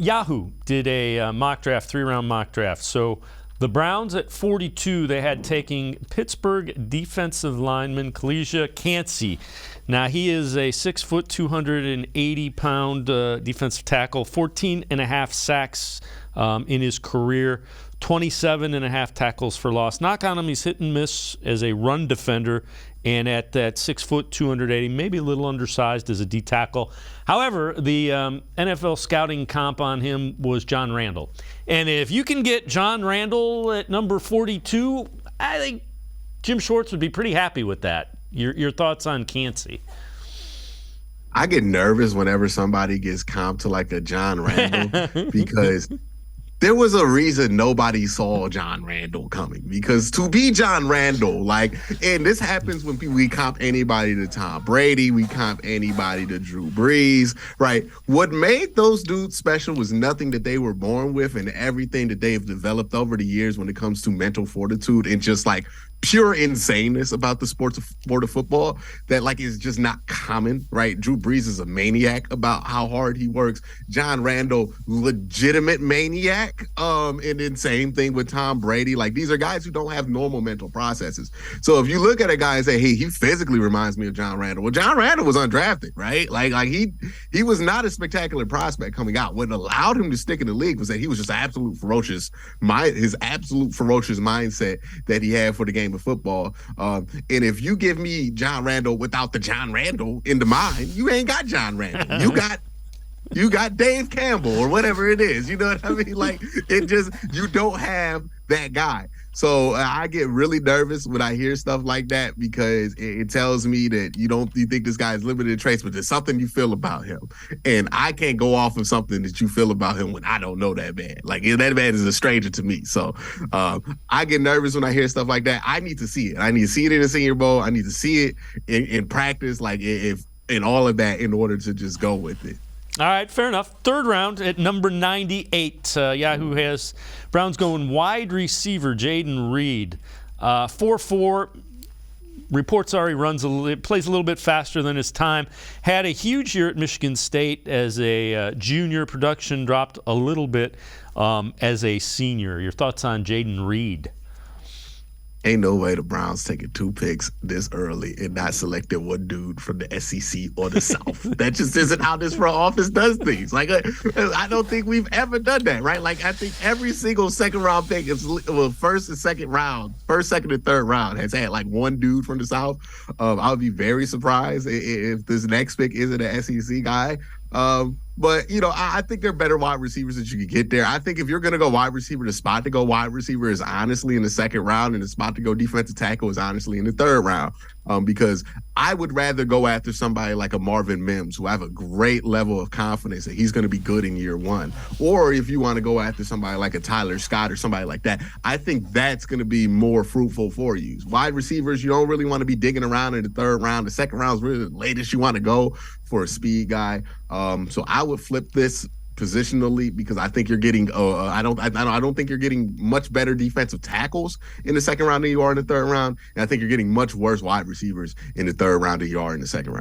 Yahoo did a mock draft, 3-round mock draft. So the Browns at 42, they had taking Pittsburgh defensive lineman Calijah Kancey. Now, he is a 6 foot, 280-pound defensive tackle, 14 and a half sacks in his career, 27 and a half tackles for loss. Knock on him, he's hit and miss as a run defender, and at that 6 foot, 280, maybe a little undersized as a D tackle. However, the NFL scouting comp on him was John Randall. And if you can get John Randall at number 42, I think Jim Schwartz would be pretty happy with that. Your thoughts on Kancey? I get nervous whenever somebody gets comped to like a John Randall because there was a reason nobody saw John Randall coming, because to be John Randall, and this happens when we comp anybody to Tom Brady, we comp anybody to Drew Brees, right? What made those dudes special was nothing that they were born with and everything that they've developed over the years when it comes to mental fortitude and just pure insaneness about the sport of football that is just not common, right? Drew Brees is a maniac about how hard he works. John Randall, legitimate maniac. And then same thing with Tom Brady. These are guys who don't have normal mental processes. So if you look at a guy and say, hey, he physically reminds me of John Randall. Well, John Randall was undrafted, right? He was not a spectacular prospect coming out. What allowed him to stick in the league was that he was just his absolute ferocious mindset that he had for the game of football. And if you give me John Randall without the John Randall in the mind, you ain't got John Randall. You got Dave Campbell or whatever it is. You know what I mean? You don't have that guy. So I get really nervous when I hear stuff like that because it tells me that you think this guy is limited in traits, but there's something you feel about him. And I can't go off of something that you feel about him when I don't know that man. That man is a stranger to me. So I get nervous when I hear stuff like that. I need to see it. I need to see it in the Senior Bowl. I need to see it in practice, in all of that in order to just go with it. All right, fair enough. Third round at number 98. Yahoo has Browns going wide receiver Jayden Reed. 4'4". Reports are he plays a little bit faster than his time. Had a huge year at Michigan State as a junior. Production dropped a little bit as a senior. Your thoughts on Jayden Reed? Ain't no way the Browns taking 2 picks this early and not selecting one dude from the SEC or the South. That just isn't how this front office does things. I don't think we've ever done that, right? I think every single second-round pick, first, second, and third round has had one dude from the South. I would be very surprised if this next pick isn't an SEC guy. But, I think there are better wide receivers that you could get there. I think if you're going to go wide receiver, the spot to go wide receiver is honestly in the second round, and the spot to go defensive tackle is honestly in the third round. Because I would rather go after somebody like a Marvin Mims, who I have a great level of confidence that he's going to be good in year one. Or if you want to go after somebody like a Tyler Scott or somebody like that, I think that's going to be more fruitful for you. Wide receivers, you don't really want to be digging around in the third round. The second round is really the latest you want to go for a speed guy. So I would flip this positionally because I think you're getting I don't think you're getting much better defensive tackles in the second round than you are in the third round, and I think you're getting much worse wide receivers in the third round than you are in the second round.